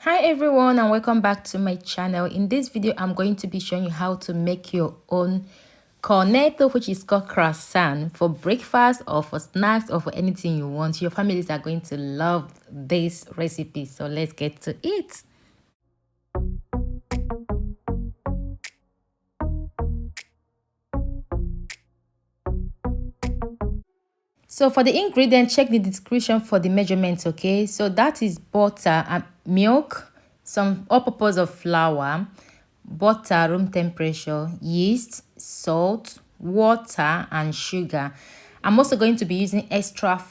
Hi everyone and welcome back to my channel. In this video I'm going to be showing you how to make your own cornetto, which is called croissant, for breakfast or for snacks or for anything you want. Your families are going to love this recipe, so let's get to it. So for the ingredients, check the description for the measurements. Okay, so that is butter and milk, some all-purpose of flour, butter room temperature, yeast, salt, water and sugar. I'm also going to be using extra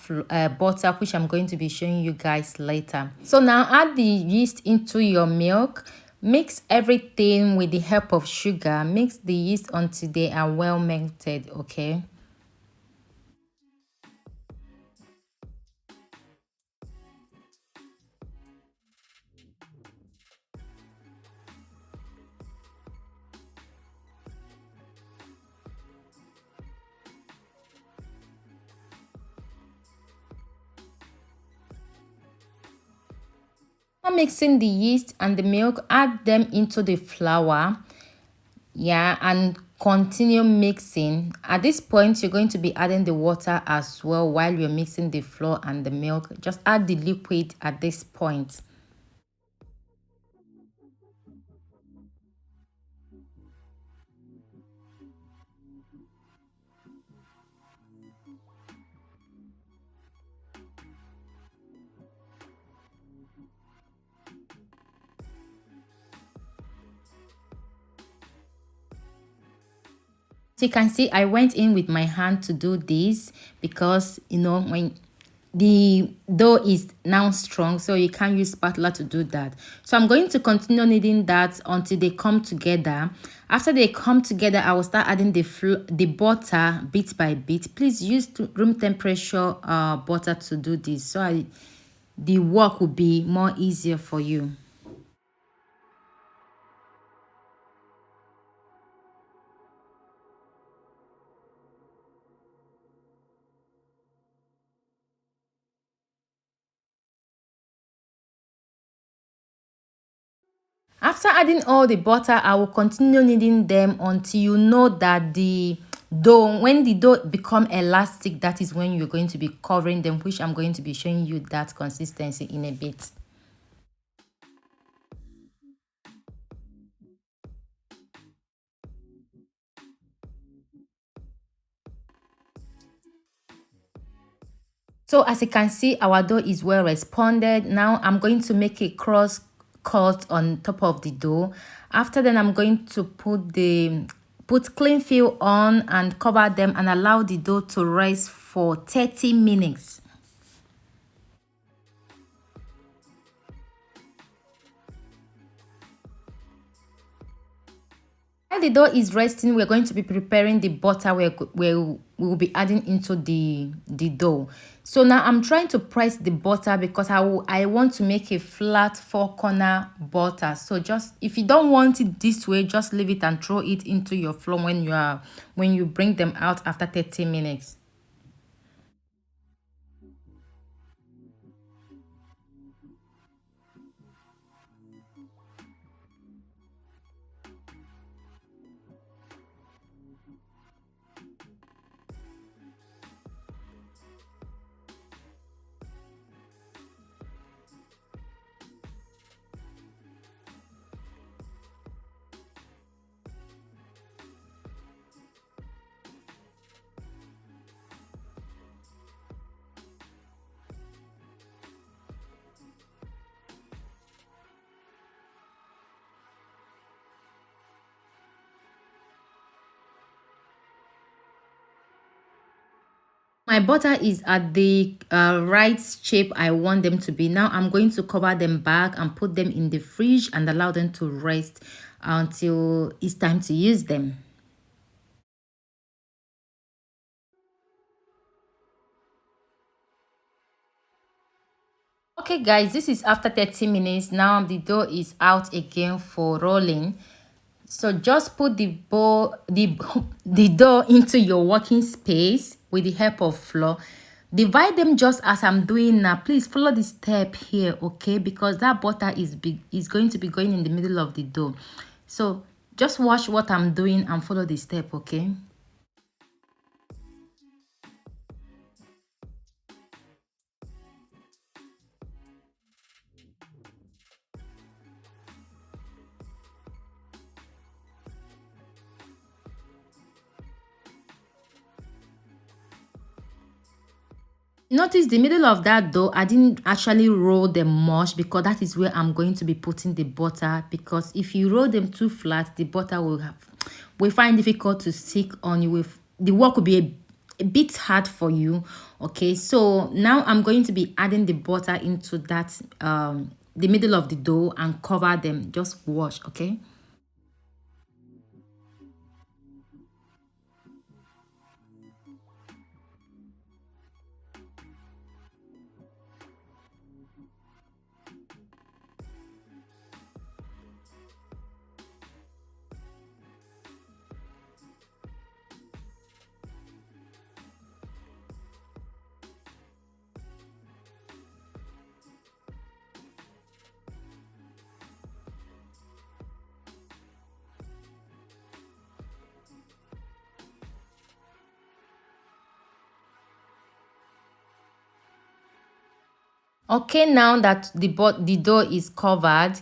butter, which I'm going to be showing you guys later. So now add the yeast into your milk. Mix everything with the help of sugar. Mix the yeast until they are well melted. Okay. After mixing the yeast and the milk, add them into the flour, and continue mixing. At this point you're going to be adding the water as well while you're mixing the flour and the milk. Just add the liquid at this point. So you can see I went in with my hand to do this because when the dough is now strong, so you can't use spatula to do that. So I'm going to continue kneading that until they come together. After they come together, I will start adding the butter bit by bit. Please use room temperature butter to do this, so the work will be more easier for you. After adding all the butter, I will continue kneading them until you know that the dough, when the dough become elastic, that is when you're going to be covering them, which I'm going to be showing you that consistency in a bit. So as you can see, our dough is well responded. Now I'm going to make a cross cut on top of the dough. After then, I'm going to put cling film on and cover them and allow the dough to rest for 30 minutes. While the dough is resting, we're going to be preparing the butter where we will be adding into the dough. So now I'm trying to press the butter because I want to make a flat 4-corner butter. So just, if you don't want it this way, just leave it and throw it into your flour when you bring them out after 30 minutes. My butter is at the right shape I want them to be. Now I'm going to cover them back and put them in the fridge and allow them to rest until it's time to use them. Okay guys, this is after 30 minutes. Now the dough is out again for rolling. So just put the dough into your working space with the help of flour. Divide them just as I'm doing now. Please follow the step here, okay? Because that butter is going to be going in the middle of the dough. So just watch what I'm doing and follow the step, okay? Notice the middle of that dough, I didn't actually roll them much because that is where I'm going to be putting the butter. Because if you roll them too flat, the butter will find difficult to stick on you. With the work will be a bit hard for you. Okay, so now I'm going to be adding the butter into that the middle of the dough and cover them. Just wash, okay? Okay, now that the dough is covered,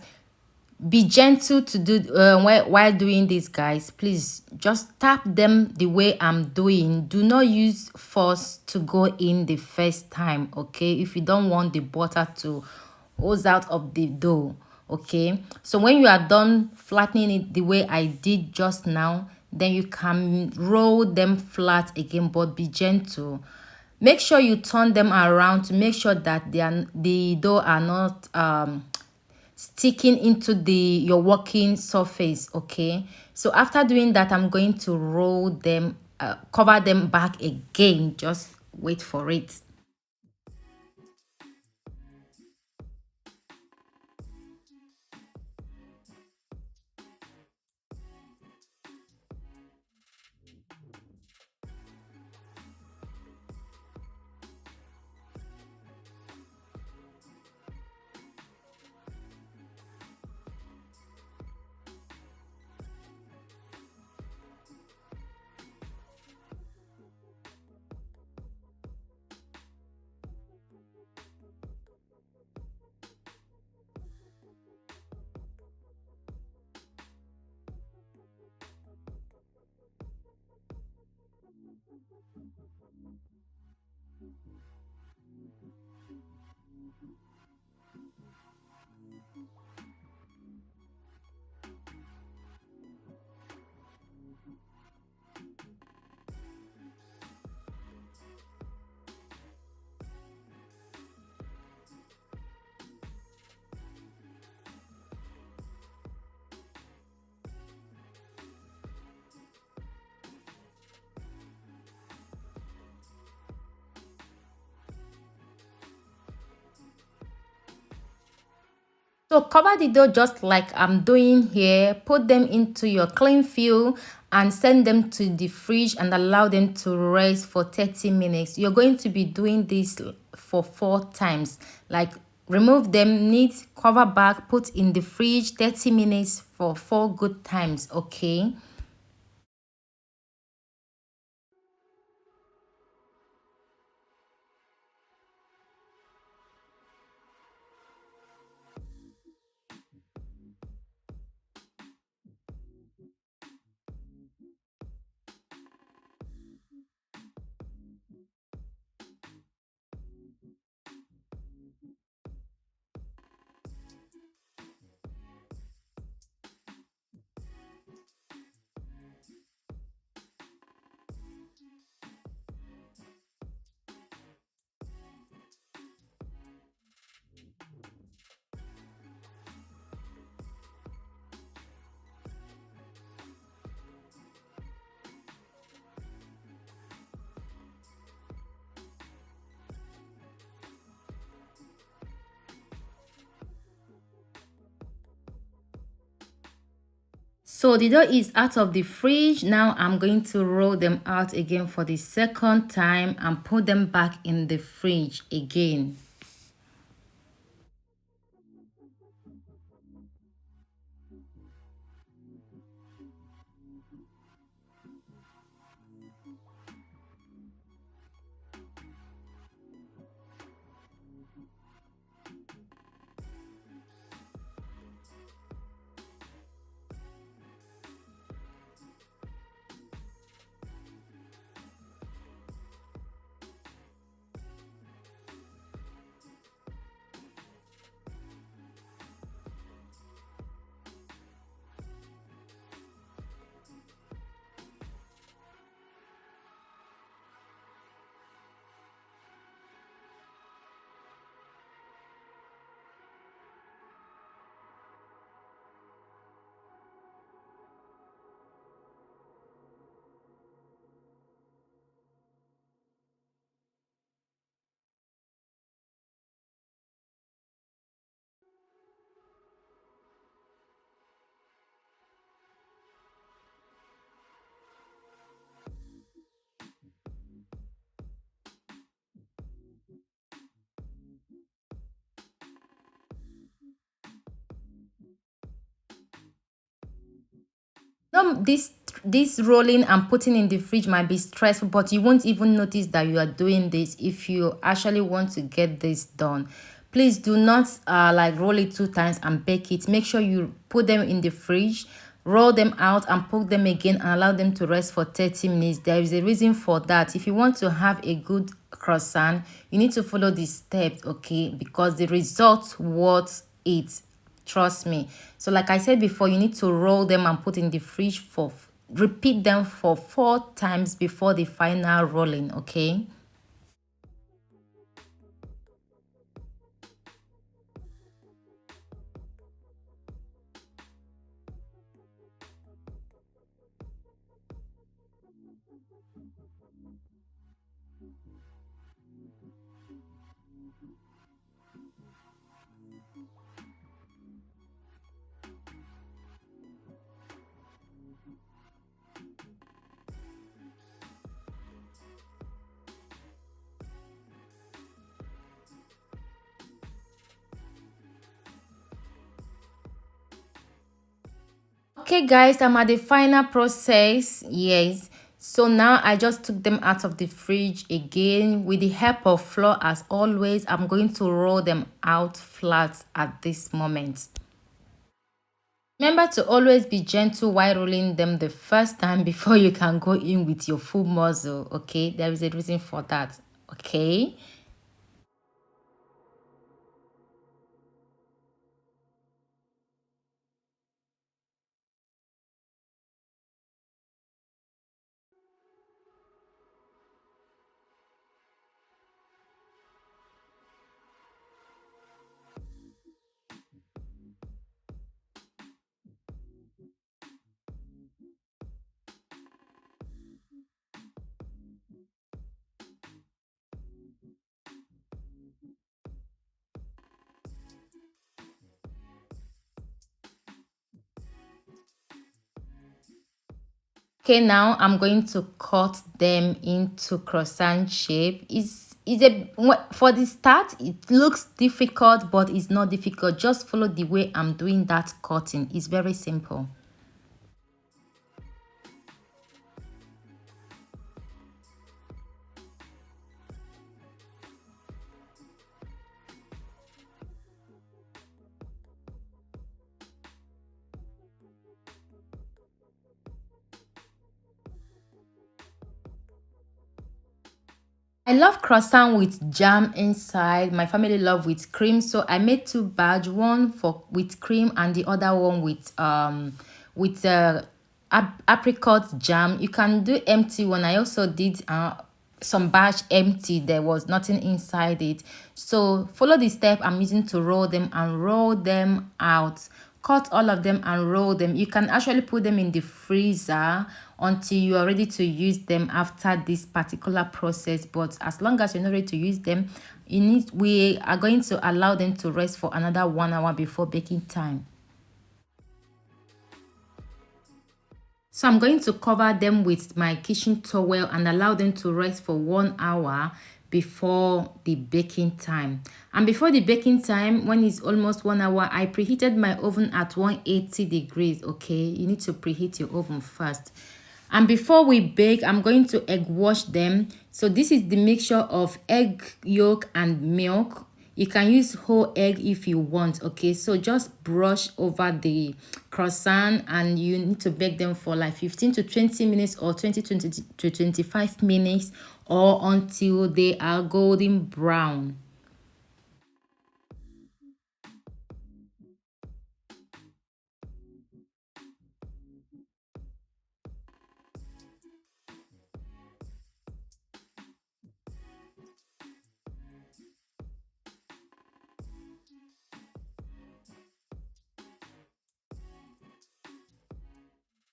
be gentle to do while doing this, guys. Please just tap them the way I'm doing. Do not use force to go in the first time, okay? If you don't want the butter to oozes out of the dough, okay? So when you are done flattening it the way I did just now, then you can roll them flat again, but be gentle. Make sure you turn them around to make sure that the dough are not sticking into the your working surface, okay? So after doing that, I'm going to roll them, cover them back again. Just wait for it. So cover the dough just like I'm doing here. Put them into your cling film and send them to the fridge and allow them to rest for 30 minutes. You're going to be doing this for 4 times. Like remove them neat, cover back, put in the fridge 30 minutes for 4 good times, okay? So the dough is out of the fridge. Now I'm going to roll them out again for the second time and put them back in the fridge again. This rolling and putting in the fridge might be stressful, but you won't even notice that you are doing this if you actually want to get this done. Please do not like roll it 2 times and bake it. Make sure you put them in the fridge, roll them out and put them again and allow them to rest for 30 minutes. There is a reason for that. If you want to have a good croissant, you need to follow these steps, okay? Because the result worth it. Trust me. So like I said before, you need to roll them and put in the fridge for repeat them for 4 times before the final rolling, okay? Okay guys, I'm at the final process. Yes, so now I just took them out of the fridge again with the help of flour. As always, I'm going to roll them out flat at this moment. Remember to always be gentle while rolling them the first time before you can go in with your full muzzle, okay? There is a reason for that, okay? Okay, now I'm going to cut them into croissant shape. Is a for the start it looks difficult, but it's not difficult. Just follow the way I'm doing that cutting. It's very simple. I love croissant with jam inside. My family love with cream, so I made two batch, one for with cream and the other one with apricot jam. You can do empty one. I also did some batch empty. There was nothing inside it. So follow the step I'm using to roll them and roll them out. Cut all of them and roll them. You can actually put them in the freezer until you are ready to use them after this particular process, but as long as you're not ready to use them, we are going to allow them to rest for another 1 hour before baking time. So I'm going to cover them with my kitchen towel and allow them to rest for 1 hour before the baking time. And before the baking time, when it's almost 1 hour, I preheated my oven at 180 degrees. Okay, you need to preheat your oven first. And before we bake, I'm going to egg wash them. So this is the mixture of egg yolk and milk. You can use whole egg if you want. Okay, so just brush over the croissant and you need to bake them for like 15 to 20 minutes or 20 to 25 minutes or until they are golden brown.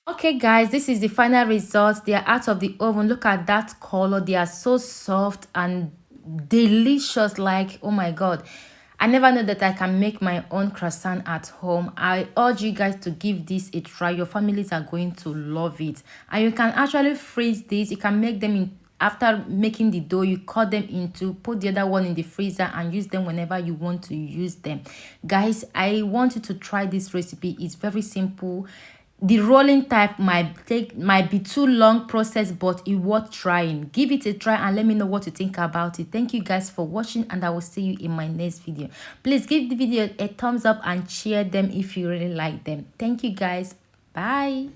Okay guys, this is the final result. They are out of the oven. Look at that color. They are so soft and delicious. Like, oh my god, I never know that I can make my own croissant at home. I urge you guys to give this a try. Your families are going to love it. And you can actually freeze this. You can make them in after making the dough. You cut them into, put the other one in the freezer and use them whenever you want to use them. Guys, I want you to try this recipe. It's very simple. The rolling type might be too long process, but it worth trying. Give it a try and let me know what you think about it. Thank you guys for watching, and I will see you in my next video. Please give the video a thumbs up and share them if you really like them. Thank you guys. Bye.